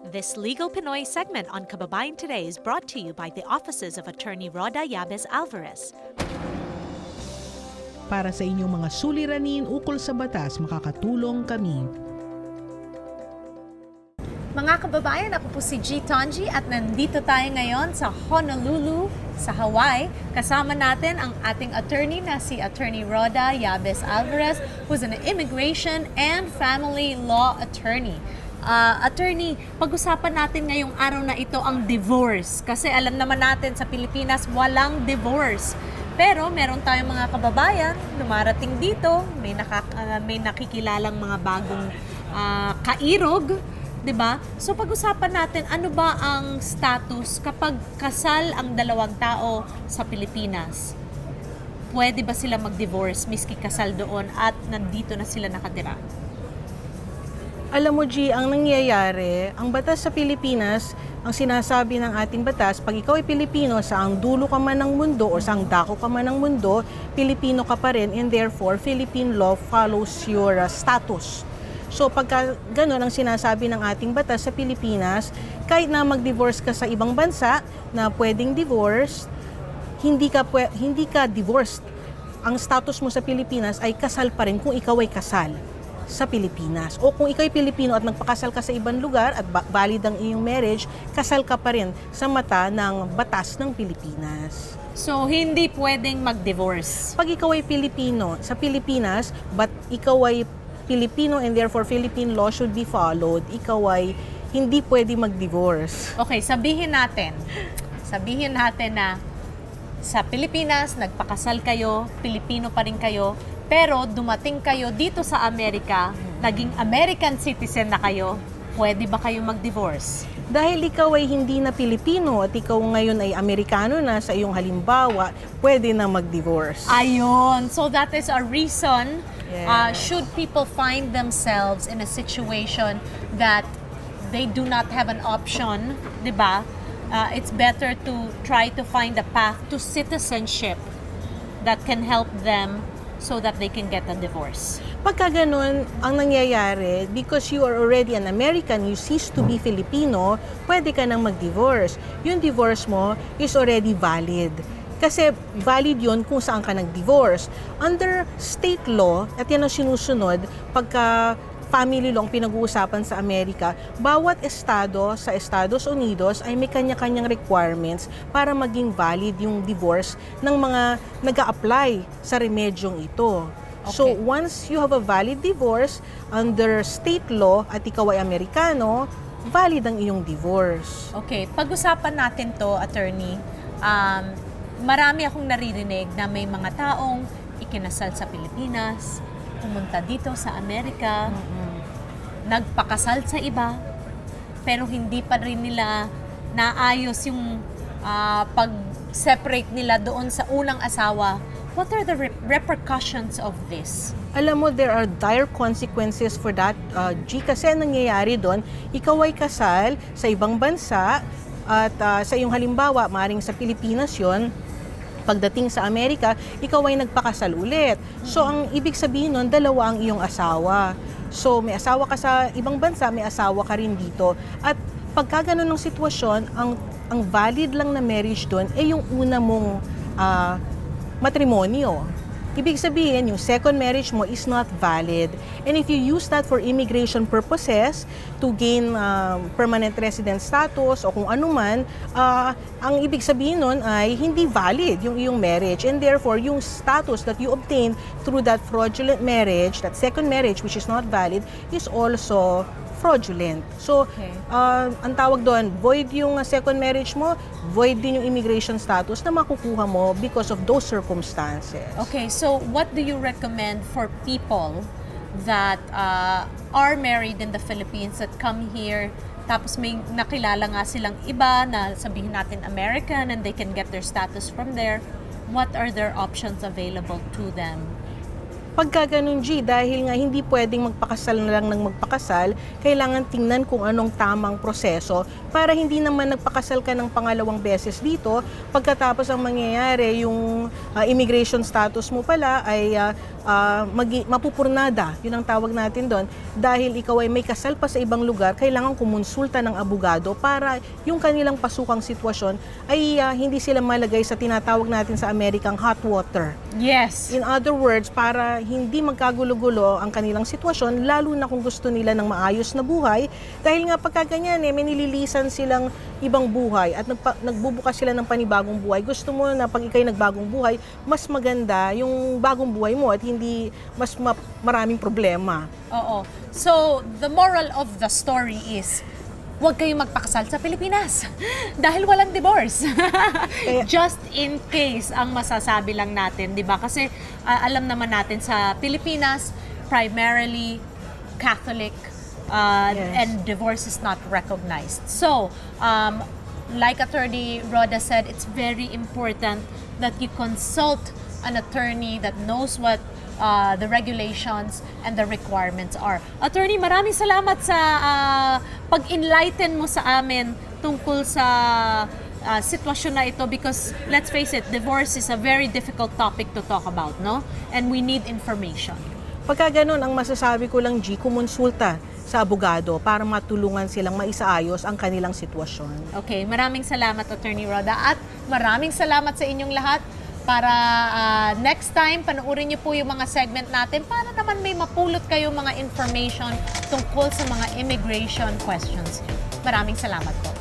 This Legal Pinoy segment on Kababayan Today is brought to you by the offices of Attorney Roda Yabes Alvarez. Para sa inyong mga suliranin ukol sa batas, makakatulong kami. Mga kababayan, ako po si G. Tonji at nandito tayo ngayon sa Honolulu, sa Hawaii. Kasama natin ang ating attorney na si Attorney Roda Yabes Alvarez, who's an immigration and family law attorney. Attorney, pag-usapan natin ngayong araw na ito ang divorce. Kasi alam naman natin sa Pilipinas, walang divorce. Pero meron tayong mga kababayan, lumarating dito, may nakikilalang mga bagong kairog, 'di ba? So pag-usapan natin ano ba ang status kapag kasal ang dalawang tao sa Pilipinas? Pwede ba sila mag-divorce miski kasal doon at nandito na sila nakatira? Alam mo, G, ang nangyayari, ang batas sa Pilipinas, ang sinasabi ng ating batas, pag ikaw ay Pilipino, saang dulo ka man ng mundo o saang dako ka man ng mundo, Pilipino ka pa rin, and therefore, Philippine law follows your status. So pagka gano'n ang sinasabi ng ating batas sa Pilipinas, kahit na mag-divorce ka sa ibang bansa na pwedeng divorce, hindi ka divorced. Ang status mo sa Pilipinas ay kasal pa rin kung ikaw ay kasal sa Pilipinas. O kung ikaw ay Pilipino at nagpakasal ka sa ibang lugar at valid ang iyong marriage, kasal ka pa rin sa mata ng batas ng Pilipinas. So, hindi pwedeng mag-divorce. Pag ikaw ay Pilipino sa Pilipinas, but ikaw ay Pilipino and therefore Philippine law should be followed, ikaw ay hindi pwede mag-divorce. Okay, sabihin natin na sa Pilipinas, nagpakasal kayo, Pilipino pa rin kayo, pero dumating kayo dito sa Amerika, naging American citizen na kayo, pwede ba kayo mag-divorce? Dahil ikaw ay hindi na Pilipino at ikaw ngayon ay Amerikano na sa iyong halimbawa, pwede na mag-divorce. Ayun, so that is a reason Yes. should people find themselves in a situation that they do not have an option, di ba? It's better to try to find a path to citizenship that can help them so that they can get a divorce. Pagka ganun, ang nangyayari, because you are already an American, you cease to be Filipino, pwede ka nang mag-divorce. Yung divorce mo is already valid. Kasi valid yon kung saan ka nag-divorce. Under state law, at yan ang sinusunod, pagka family law ang pinag-uusapan sa Amerika, bawat estado sa Estados Unidos ay may kanya-kanyang requirements para maging valid yung divorce ng mga nag-a-apply sa remedyong ito. Okay. So once you have a valid divorce under state law at ikaw ay Amerikano, valid ang iyong divorce. Okay, pag-usapan natin to, attorney. Marami akong naririnig na may mga taong ikinasal sa Pilipinas, pumunta dito sa Amerika, nagpakasal sa iba, pero hindi pa rin nila naayos yung pag-separate nila doon sa unang asawa. What are the repercussions of this? Alam mo, there are dire consequences for that, G, kasi nangyayari doon, ikaw ay kasal sa ibang bansa at sa iyong halimbawa, maaaring sa Pilipinas yon, pagdating sa Amerika, ikaw ay nagpakasal ulit. So, ang ibig sabihin nun, dalawa ang iyong asawa. So, may asawa ka sa ibang bansa, may asawa ka rin dito. At pagka ganun ng sitwasyon, ang valid lang na marriage doon ay yung una mong matrimonyo. Ibig sabihin, yung second marriage mo is not valid. And if you use that for immigration purposes, to gain permanent resident status o kung ano man, ang ibig sabihin nun ay hindi valid yung iyong marriage. And therefore, yung status that you obtained through that fraudulent marriage, that second marriage which is not valid, is also fraudulent. So, Okay. Ang tawag doon, void yung second marriage mo, void din yung immigration status na makukuha mo because of those circumstances. Okay, so what do you recommend for people that are married in the Philippines that come here, tapos may nakilala nga silang iba na sabihin natin American and they can get their status from there? What are their options available to them? Pagka ganun, G, dahil nga hindi pwedeng magpakasal na lang ng magpakasal, kailangan tingnan kung anong tamang proseso para hindi naman nagpakasal ka ng pangalawang beses dito, pagkatapos ang mangyayari, yung immigration status mo pala ay mapupurnada, yun ang tawag natin doon, dahil ikaw ay may kasal pa sa ibang lugar, kailangan kumonsulta ng abogado para yung kanilang pasukang sitwasyon ay hindi sila malagay sa tinatawag natin sa Amerikang hot water. Yes. In other words, para hindi magkagulo-gulo ang kanilang sitwasyon, lalo na kung gusto nila ng maayos na buhay, dahil nga pagkaganyan may nililisan silang ibang buhay at nagbubukas sila ng panibagong buhay. Gusto mo na pag ikay nagbagong buhay, mas maganda yung bagong buhay mo at hindi mas maraming problema. Oo. So, the moral of the story is, huwag kayong magpakasal sa Pilipinas dahil walang divorce. Just in case ang masasabi lang natin, 'di ba? Kasi alam naman natin sa Pilipinas, primarily Catholic, and divorce is not recognized. So, like Attorney Roda said, it's very important that you consult an attorney that knows what the regulations and the requirements are. Attorney, maraming salamat sa pag-enlighten mo sa amin tungkol sa sitwasyon na ito, because let's face it, divorce is a very difficult topic to talk about, no? And we need information. Pagka ganun, ang masasabi ko lang, G, kumonsulta sa abogado para matulungan silang maisaayos ang kanilang sitwasyon. Okay, maraming salamat Attorney Roda, at maraming salamat sa inyong lahat. Para next time, panoorin niyo po yung mga segment natin para naman may mapulot kayong mga information tungkol sa mga immigration questions. Maraming salamat po.